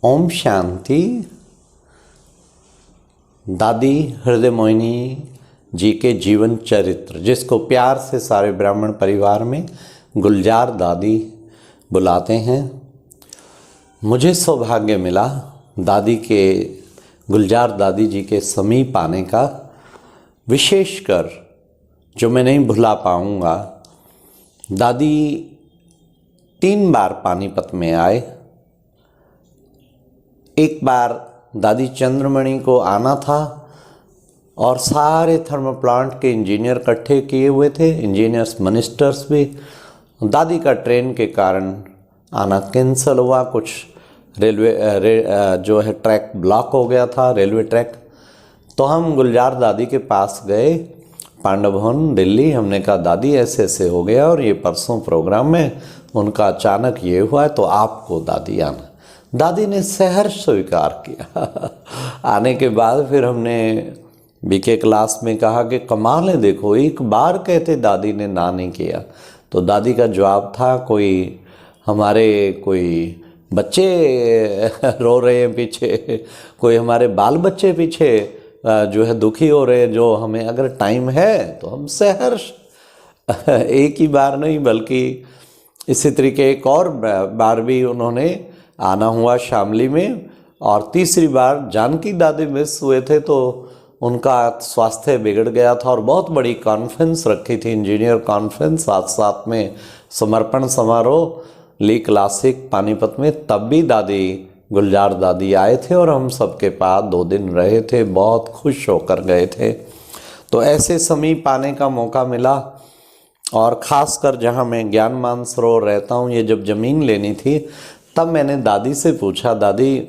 ओम शांति। दादी हृदय मोहिनी जी के जीवन चरित्र, जिसको प्यार से सारे ब्राह्मण परिवार में गुलजार दादी बुलाते हैं। मुझे सौभाग्य मिला दादी के गुलजार दादी जी के समीप आने का, विशेषकर जो मैं नहीं भुला पाऊँगा। दादी 3 बार पानीपत में आए। एक बार दादी चंद्रमणि को आना था और सारे थर्मल प्लांट के इंजीनियर इकट्ठे किए हुए थे, इंजीनियर्स मिनिस्टर्स भी। दादी का ट्रेन के कारण आना कैंसिल हुआ, कुछ जो है ट्रैक ब्लॉक हो गया था, रेलवे ट्रैक। तो हम गुलजार दादी के पास गए, पांडव भवन दिल्ली। हमने कहा दादी ऐसे ऐसे हो गया और ये परसों प्रोग्राम में उनका अचानक ये हुआ है, तो आपको दादी आना। दादी ने सहर्ष स्वीकार किया। आने के बाद फिर हमने बीके क्लास में कहा कि कमाल है, देखो एक बार कहते दादी ने ना नहीं किया। तो दादी का जवाब था, कोई बच्चे रो रहे हैं पीछे, कोई हमारे बाल बच्चे पीछे जो है दुखी हो रहे हैं, जो हमें अगर टाइम है तो हम सहर्ष। एक ही बार नहीं बल्कि इसी तरीके एक और बार भी उन्होंने आना हुआ शामली में। और तीसरी बार जानकी दादी मिस हुए थे, तो उनका स्वास्थ्य बिगड़ गया था और बहुत बड़ी कॉन्फ्रेंस रखी थी, इंजीनियर कॉन्फ्रेंस, साथ साथ में समर्पण समारोह ली क्लासिक पानीपत में। तब भी दादी गुलजार दादी आए थे और हम सबके पास 2 दिन रहे थे, बहुत खुश होकर गए थे। तो ऐसे समीप आने का मौका मिला। और ख़ासकर जहाँ मैं ज्ञान मानसरोवर रहता हूँ, ये जब ज़मीन लेनी थी तब मैंने दादी से पूछा, दादी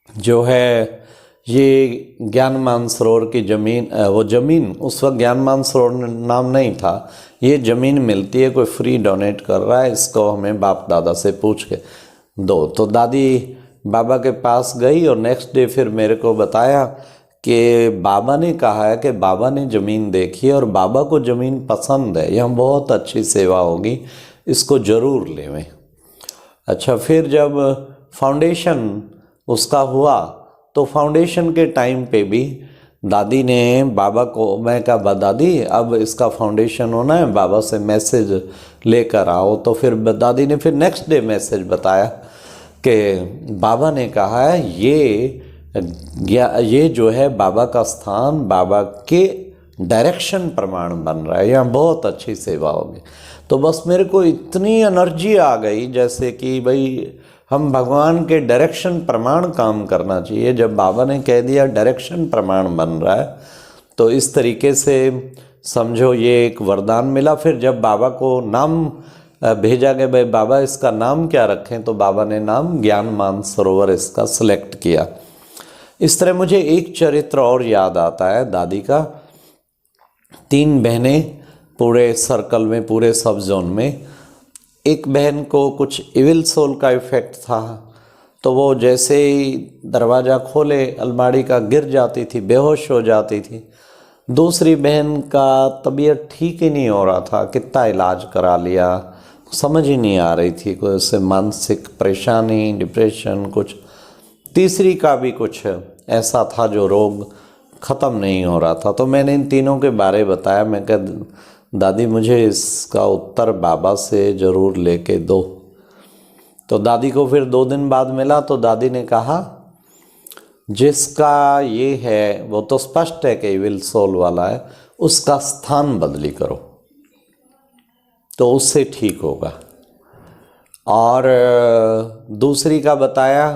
जो है ये ज्ञान मानसरोवर की ज़मीन, वो ज़मीन उस वक्त ज्ञान मानसरोवर नाम नहीं था, ये ज़मीन मिलती है, कोई फ्री डोनेट कर रहा है, इसको हमें बाप दादा से पूछ के दो। तो दादी बाबा के पास गई और नेक्स्ट डे फिर मेरे को बताया कि बाबा ने कहा है कि बाबा ने ज़मीन देखी है और बाबा को ज़मीन पसंद है, यहाँ बहुत अच्छी सेवा होगी, इसको ज़रूर लेवें। अच्छा, फिर जब फाउंडेशन उसका हुआ तो फाउंडेशन के टाइम पे भी दादी ने बाबा को, मैं कहा दादी अब इसका फाउंडेशन होना है, बाबा से मैसेज लेकर आओ। तो फिर दादी ने फिर नेक्स्ट डे मैसेज बताया कि बाबा ने कहा है ये जो है बाबा का स्थान, बाबा के डायरेक्शन प्रमाण बन रहा है, यहाँ बहुत अच्छी सेवा होगी। तो बस मेरे को इतनी एनर्जी आ गई जैसे कि भाई हम भगवान के डायरेक्शन प्रमाण काम करना चाहिए। जब बाबा ने कह दिया डायरेक्शन प्रमाण बन रहा है, तो इस तरीके से समझो ये एक वरदान मिला। फिर जब बाबा को नाम भेजा गया, भाई बाबा इसका नाम क्या रखें, तो बाबा ने नाम ज्ञान मानसरोवर इसका सिलेक्ट किया। इस तरह मुझे एक चरित्र और याद आता है दादी का। 3 बहनें पूरे सर्कल में, पूरे सब जोन में। एक बहन को कुछ इविल सोल का इफेक्ट था, तो वो जैसे ही दरवाज़ा खोले अलमारी का गिर जाती थी, बेहोश हो जाती थी। दूसरी बहन का तबीयत ठीक ही नहीं हो रहा था, कितना इलाज करा लिया, समझ ही नहीं आ रही थी, कोई उससे मानसिक परेशानी, डिप्रेशन कुछ। तीसरी का भी कुछ ऐसा था जो रोग ख़त्म नहीं हो रहा था। तो मैंने इन तीनों के बारे बताया। मैं कहा दादी मुझे इसका उत्तर बाबा से ज़रूर लेके दो। तो दादी को फिर 2 दिन बाद मिला, तो दादी ने कहा जिसका ये है वो तो स्पष्ट है कि विल सोल वाला है, उसका स्थान बदली करो तो उससे ठीक होगा। और दूसरी का बताया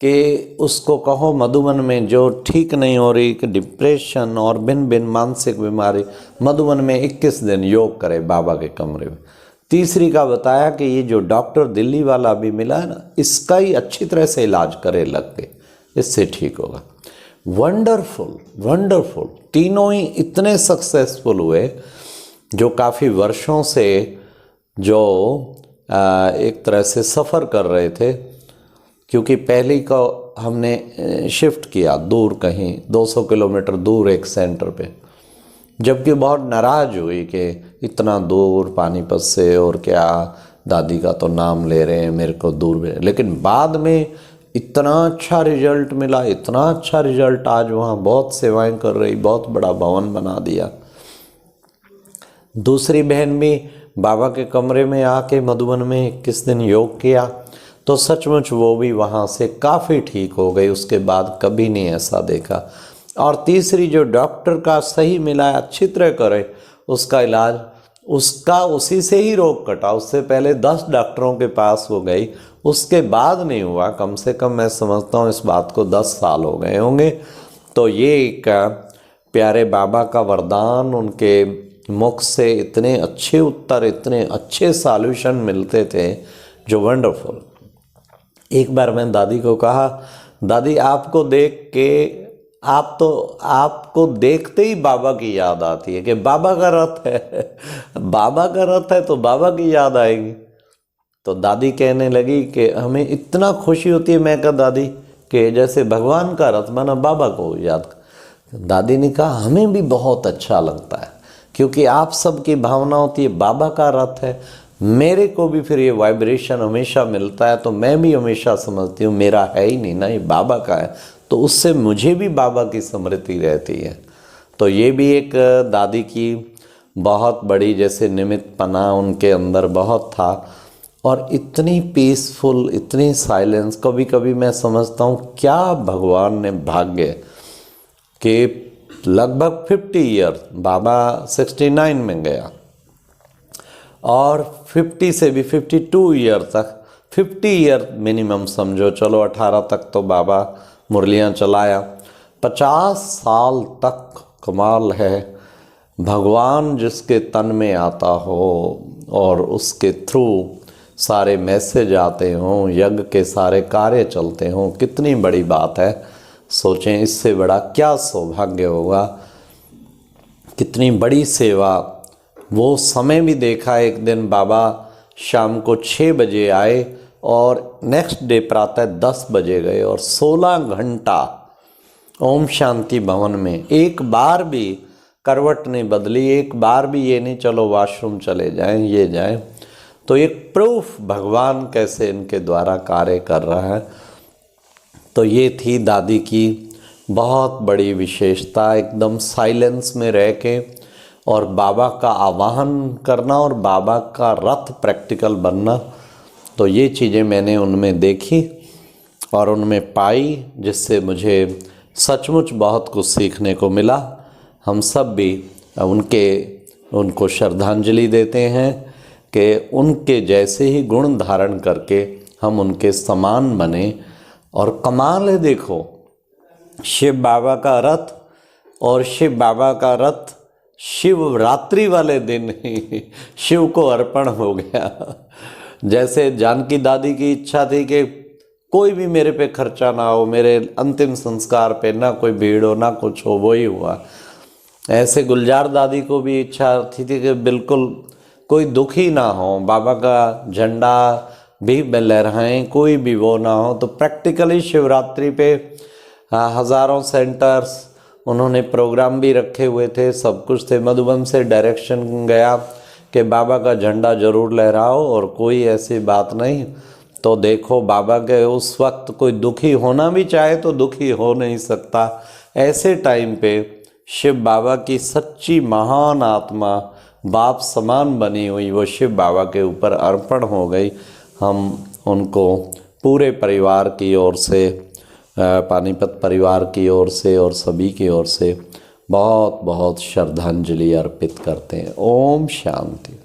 कि उसको कहो मधुबन में जो ठीक नहीं हो रही, कि डिप्रेशन और भिन्न भिन्न मानसिक बीमारी, मधुबन में 21 दिन योग करे बाबा के कमरे में। तीसरी का बताया कि ये जो डॉक्टर दिल्ली वाला भी मिला है ना, इसका ही अच्छी तरह से इलाज करे लग के, इससे ठीक होगा। वंडरफुल वंडरफुल, तीनों ही इतने सक्सेसफुल हुए जो काफ़ी वर्षों से जो एक तरह से सफ़र कर रहे थे। क्योंकि पहले को हमने शिफ्ट किया दूर, कहीं 200 किलोमीटर दूर एक सेंटर पे, जबकि बहुत नाराज़ हुई कि इतना दूर पानीपत से, और क्या दादी का तो नाम ले रहे हैं, मेरे को दूर भी। लेकिन बाद में इतना अच्छा रिजल्ट मिला, इतना अच्छा रिजल्ट, आज वहाँ बहुत सेवाएं कर रही, बहुत बड़ा भवन बना दिया। दूसरी बहन भी बाबा के कमरे में आके मधुबन में 21 दिन योग किया, तो सचमुच वो भी वहाँ से काफ़ी ठीक हो गई, उसके बाद कभी नहीं ऐसा देखा। और तीसरी जो डॉक्टर का सही मिला, अच्छी तरह करे उसका इलाज, उसका उसी से ही रोग कटा। उससे पहले 10 डॉक्टरों के पास वो गई, उसके बाद नहीं हुआ। कम से कम मैं समझता हूँ इस बात को 10 साल हो गए होंगे। तो ये एक प्यारे बाबा का वरदान, उनके मुख से इतने अच्छे उत्तर, इतने अच्छे सॉल्यूशन मिलते थे, जो वंडरफुल। एक बार मैं दादी को कहा, दादी आपको देख के, आपको देखते ही बाबा की याद आती है कि बाबा का रथ है, बाबा का रथ है तो बाबा की याद आएगी। तो दादी कहने लगी कि हमें इतना खुशी होती है, मैं कहा दादी कि जैसे भगवान का रथ बना, बाबा को याद। दादी ने कहा हमें भी बहुत अच्छा लगता है, क्योंकि आप सबकी भावना होती है बाबा का रथ है। मेरे को भी फिर ये वाइब्रेशन हमेशा मिलता है, तो मैं भी हमेशा समझती हूँ मेरा है ही नहीं ना, ये बाबा का है, तो उससे मुझे भी बाबा की स्मृति रहती है। तो ये भी एक दादी की बहुत बड़ी जैसे निमित्तपना उनके अंदर बहुत था, और इतनी पीसफुल, इतनी साइलेंस। कभी कभी मैं समझता हूँ क्या भगवान ने भाग्य कि लगभग 50 ईयर, बाबा 69 में गया, और 50 से भी 52 ईयर तक, 50 ईयर मिनिमम समझो, चलो 18 तक तो बाबा मुरलियाँ चलाया, 50 साल तक। कमाल है, भगवान जिसके तन में आता हो और उसके थ्रू सारे मैसेज आते हों, यज्ञ के सारे कार्य चलते हों, कितनी बड़ी बात है। सोचें इससे बड़ा क्या सौभाग्य होगा, कितनी बड़ी सेवा। वो समय भी देखा, एक दिन बाबा शाम को 6 बजे आए और नेक्स्ट डे प्रातः 10 बजे गए, और 16 घंटा ओम शांति भवन में एक बार भी करवट नहीं बदली, एक बार भी ये नहीं चलो वॉशरूम चले जाएं, ये जाएं। तो एक प्रूफ भगवान कैसे इनके द्वारा कार्य कर रहा है। तो ये थी दादी की बहुत बड़ी विशेषता, एकदम साइलेंस में रह के और बाबा का आवाहन करना और बाबा का रथ प्रैक्टिकल बनना। तो ये चीज़ें मैंने उनमें देखी और उनमें पाई, जिससे मुझे सचमुच बहुत कुछ सीखने को मिला। हम सब भी उनको श्रद्धांजलि देते हैं कि उनके जैसे ही गुण धारण करके हम उनके समान बने। और कमाल है, देखो शिव बाबा का रथ, और शिव बाबा का रथ शिवरात्रि वाले दिन ही शिव को अर्पण हो गया। जैसे जानकी दादी की इच्छा थी कि कोई भी मेरे पे खर्चा ना हो, मेरे अंतिम संस्कार पे ना कोई भीड़ हो, ना कुछ हो, वही हुआ। ऐसे गुलजार दादी को भी इच्छा थी कि बिल्कुल कोई दुखी ना हो, बाबा का झंडा भी लहराएं, कोई भी वो ना हो। तो प्रैक्टिकली शिवरात्रि पे हज़ारों सेंटर्स, उन्होंने प्रोग्राम भी रखे हुए थे, सब कुछ थे। मधुबन से डायरेक्शन गया कि बाबा का झंडा जरूर लहराओ, और कोई ऐसी बात नहीं। तो देखो बाबा के उस वक्त कोई दुखी होना भी चाहे तो दुखी हो नहीं सकता। ऐसे टाइम पे शिव बाबा की सच्ची महान आत्मा बाप समान बनी हुई वो शिव बाबा के ऊपर अर्पण हो गई। हम उनको पूरे परिवार की ओर से, पानीपत परिवार की ओर से और सभी की ओर से बहुत बहुत श्रद्धांजलि अर्पित करते हैं। ओम शांति।